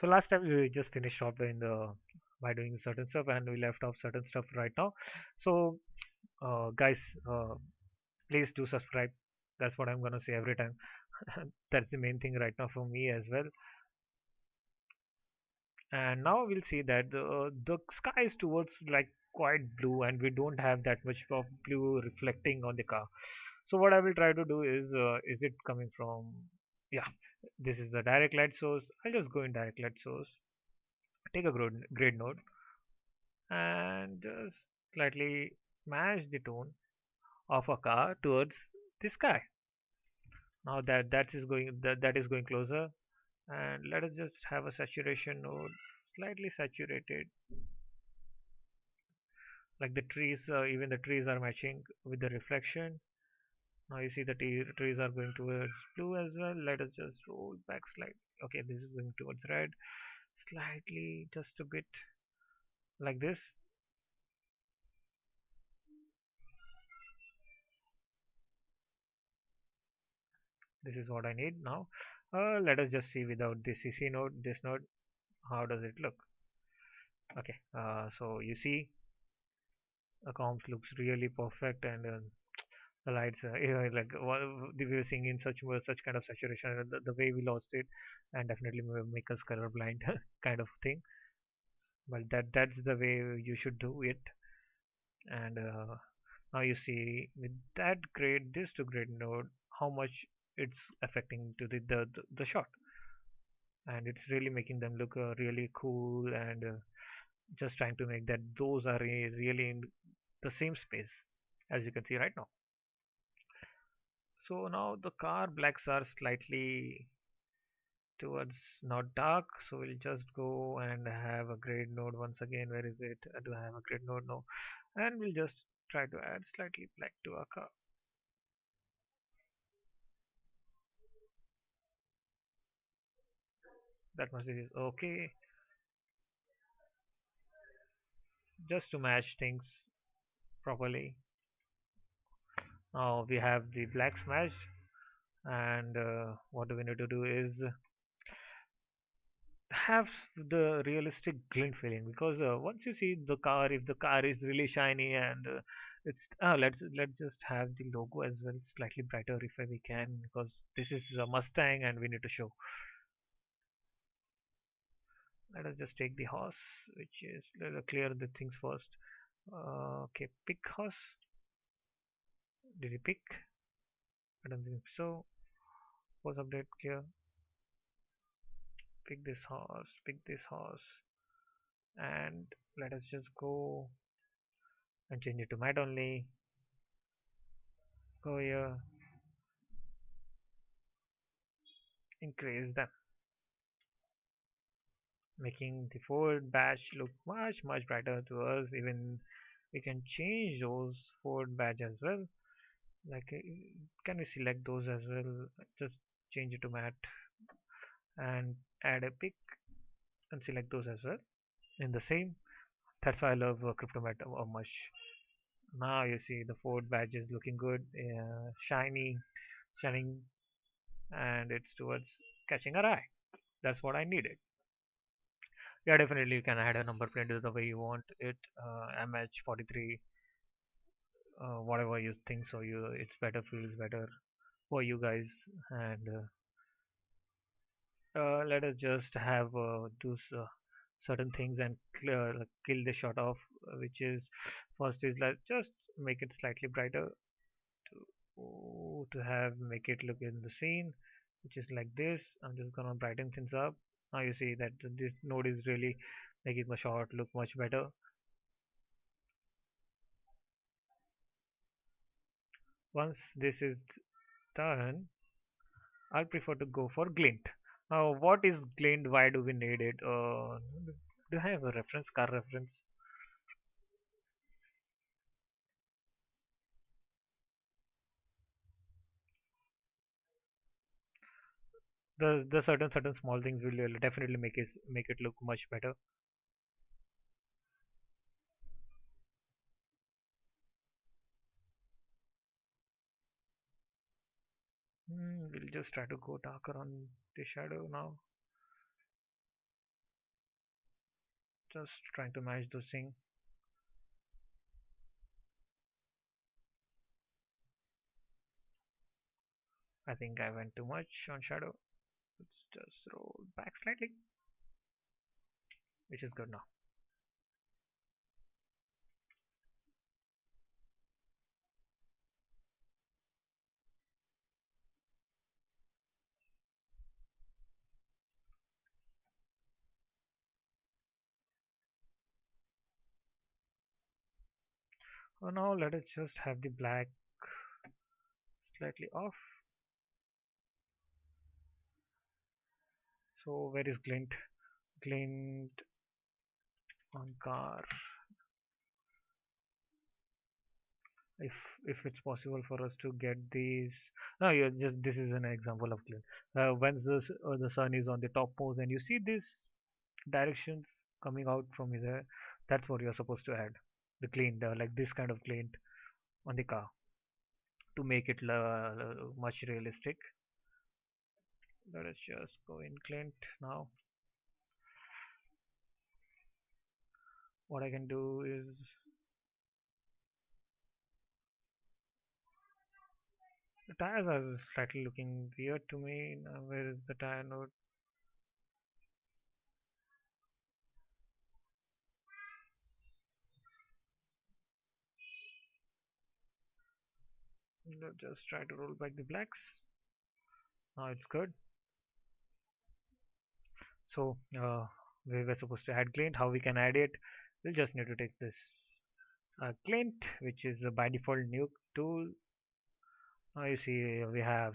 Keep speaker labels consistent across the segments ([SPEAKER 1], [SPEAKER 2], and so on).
[SPEAKER 1] So last time we just finished off in the by doing certain stuff, and we left off certain stuff right now. So guys, uh, please do subscribe. That's what I'm gonna say every time. That's the main thing right now for me as well. And now we'll see that the sky is towards like quite blue, and we don't have that much of blue reflecting on the car. So what I will try to do is it coming from, yeah, this is the direct light source. I'll just go in direct light source, take a grade node, and just slightly match the tone of a car towards the sky. Now that is going closer, and let us just have a saturation node, slightly saturated, like the trees. Even the trees are matching with the reflection. Now you see the trees are going towards blue as well. Let us just roll back slightly. Okay, this is going towards red, slightly, just a bit like this. This is what I need now. Let us just see without the CC node, this node, how does it look? Okay, so you see the comps looks really perfect, and the lights, like we were seeing in such kind of saturation, the way we lost it, and definitely make us colorblind kind of thing. But that's the way you should do it. And now you see with that grade, this to grade node, how much it's affecting to the shot, and it's really making them look really cool, and just trying to make that those are really in the same space as you can see right now. So now the car blacks are slightly towards not dark, so we'll just go and have a grade node once again. Where is it? Do I have a grade node? No. And we'll just try to add slightly black to our car. That much is okay, just to match things properly. Now we have the black smashed, and what do we need to do is have the realistic glint feeling, because once you see the car, if the car is really shiny, and it's let's just have the logo as well slightly brighter if we can, because this is a Mustang and we need to show. Let us just take the horse, which is, let us clear the things first. Okay, pick horse. Did he pick? I don't think so. Was update clear? Pick this horse, pick this horse, and let us just go and change it to matte only. Go here, increase them, making the forward badge look much brighter to us. Even we can change those forward badge as well. Like, can we select those as well? Just change it to matte and add a pick and select those as well in the same. That's why I love Cryptomat much. Now you see the forward badge is looking good, shiny, shining, and it's towards catching our eye. That's what I needed. Yeah, definitely you can add a number plate the way you want it. MH43, whatever you think, so you it's better, feels better for you guys. And let us just have do certain things and kill the shot off, which is first is like just make it slightly brighter to have make it look in the scene, which is like this. I'm just gonna brighten things up. Now you see that this node is really making the shot look much better. Once this is done, I'll prefer to go for glint. Now, what is glint? Why do we need it? Do I have a reference, car reference? The certain small things will definitely make it look much better. We'll just try to go darker on the shadow now. Just trying to match those things. I think I went too much on shadow. Let's just roll back slightly, which is good now. So now let us just have the black slightly off. So where is glint? Glint on car. If it's possible for us to get these. No, yeah, just this is an example of glint. When the sun is on the topmost and you see this directions coming out from there, that's what you're supposed to add. The glint, like this kind of glint on the car to make it much realistic. Let us just go in glint now. What I can do is the tires are slightly looking weird to me. Now, where is the tire node? Let's just try to roll back the blacks. Now it's good. So we were supposed to add glint. How we can add it? We'll just need to take this glint, which is by default nuke tool. Now you see we have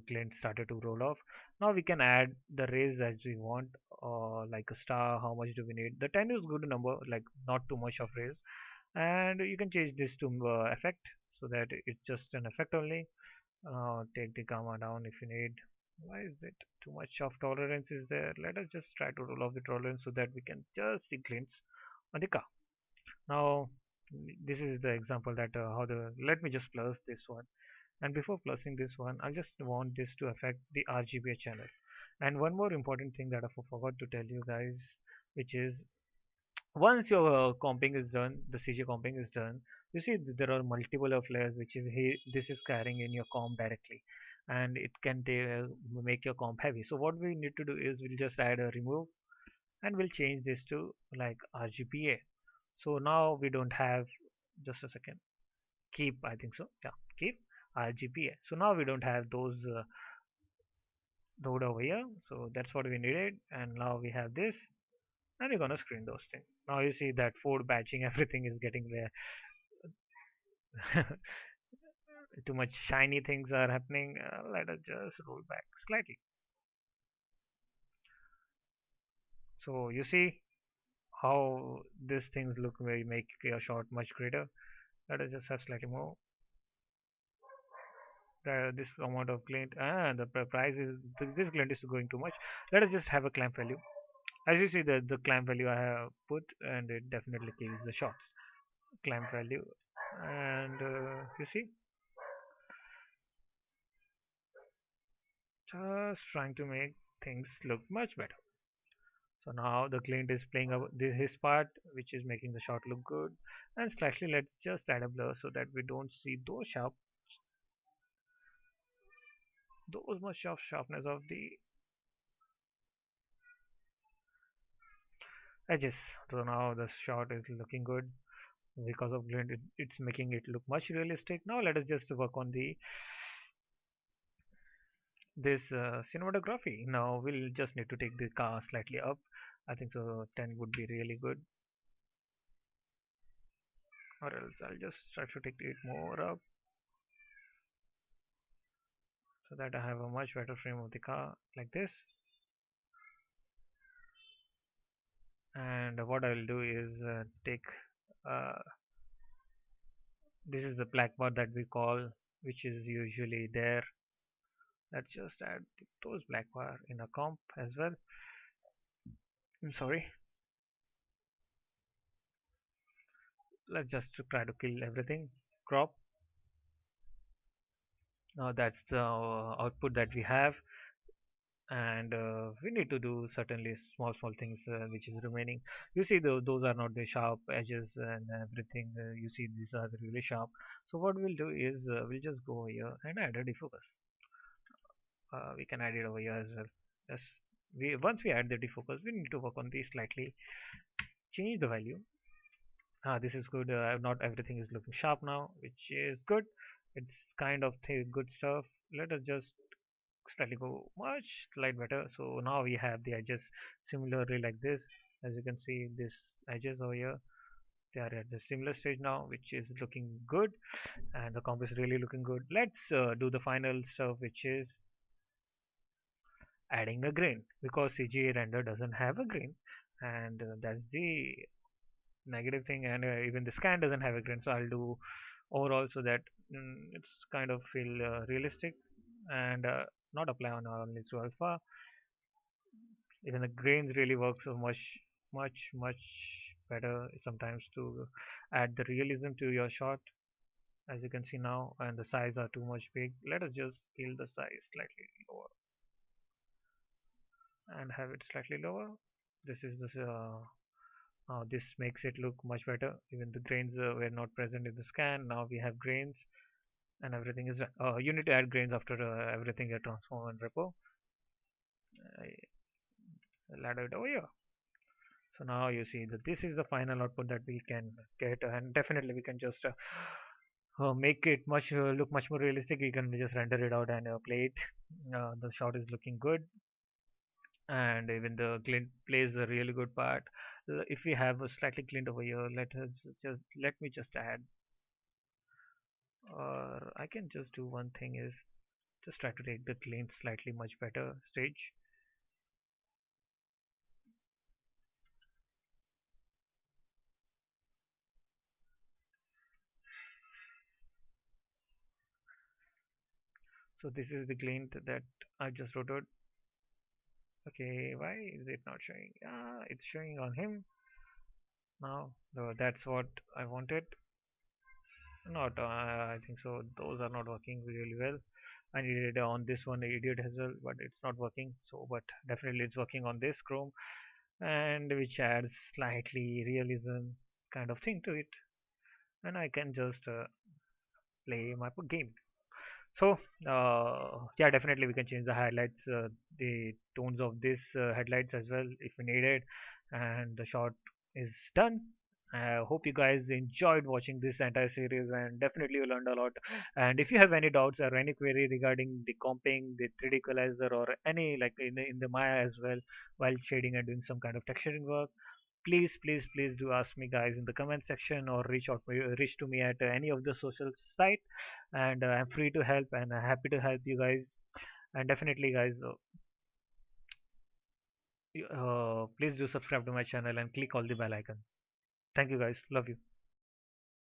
[SPEAKER 1] glint started to roll off. Now we can add the rays as we want, like a star. How much do we need? The 10 is good number, like not too much of rays. And you can change this to effect so that it's just an effect only. Take the gamma down if you need. Why is it too much of tolerance is there? Let us just try to roll off the tolerance so that we can just see glints on the car. Now this is the example that how the let me just plus this one, and before plusing this one I just want this to affect the RGBA channel. And one more important thing that I forgot to tell you guys, which is once your comping is done, the CG comping is done, you see there are multiple of layers which is this is carrying in your comp directly, and it can make your comp heavy. So what we need to do is we'll just add a remove, and we'll change this to like RGBA. So now we don't have, just a second, keep, I think so, yeah, keep RGBA. So now we don't have those node over here. So that's what we needed, and now we have this, and we're gonna screen those things. Now you see that Ford batching, everything is getting there. Too much shiny things are happening. Let us just roll back slightly. So you see how these things look very make your shot much greater. Let us just have slightly more. This amount of glint and the price is this glint is going too much. Let us just have a clamp value. As you see the clamp value I have put, and it definitely kills the shots. Clamp value, and you see, just trying to make things look much better. So now the glint is playing his part, which is making the shot look good. And slightly, let's just add a blur so that we don't see those much of sharpness of the edges. So now the shot is looking good because of glint. It's making it look much realistic. Now let us just work on the this cinematography. Now we'll just need to take the car slightly up. I think so 10 would be really good, or else I'll just try to take it more up so that I have a much better frame of the car like this. And what I will do is take uh, this is the black bar that we call, which is usually there. Let's just add those black bar in a comp as well. I'm sorry. Let's just try to kill everything. Crop. Now that's the output that we have. and we need to do certainly small things which is remaining. You see, those are not the sharp edges and everything. You see, these are really sharp. So what we'll do is we'll just go here and add a defocus. We can add it over here as well. Yes, we once we add the defocus, we need to work on these slightly, change the value. This is good. Not everything is looking sharp now, which is good. It's kind of good stuff. Let us just slightly go much slight better. So now we have the edges similarly like this. As you can see, this edges over here, they are at the similar stage now, which is looking good, and the comp is really looking good. Let's do the final stuff, which is adding a grain, because CGA render doesn't have a grain, and that's the negative thing. And even the scan doesn't have a grain, so I'll do overall so that it's kind of feel realistic, and not apply on only to alpha. Even the grains really work so much better sometimes to add the realism to your shot, as you can see now. And the size are too much big. Let us just scale the size slightly lower and have it slightly lower. This makes it look much better. Even the grains were not present in the scan. Now we have grains, and everything is you need to add grains after everything you transform and repo. I'll add it over here. So now you see that this is the final output that we can get, and definitely we can just make it look much more realistic. We can just render it out and play it. The shot is looking good, and even the glint plays a really good part. If we have a slightly glint over here, let me just add, or I can just do one thing is just try to take the glint slightly much better stage. So this is the glint that I just wrote out. Okay, why is it not showing? It's showing on him now. So that's what I wanted. Not, I think so. Those are not working really well. I needed on this one idiot as well, but it's not working. So, but definitely it's working on this Chrome, and which adds slightly realism kind of thing to it, and I can just play my game. So, yeah, definitely we can change the highlights, the tones of this headlights as well if we need it. And the shot is done. I hope you guys enjoyed watching this entire series, and definitely you learned a lot. And if you have any doubts or any query regarding the comping, the 3D equalizer, or any like in the Maya as well, while shading and doing some kind of texturing work, please do ask me guys in the comment section, or reach to me at any of the social site, and I'm free to help, and happy to help you guys. And definitely guys, please do subscribe to my channel and click all the bell icon. Thank you guys, love you.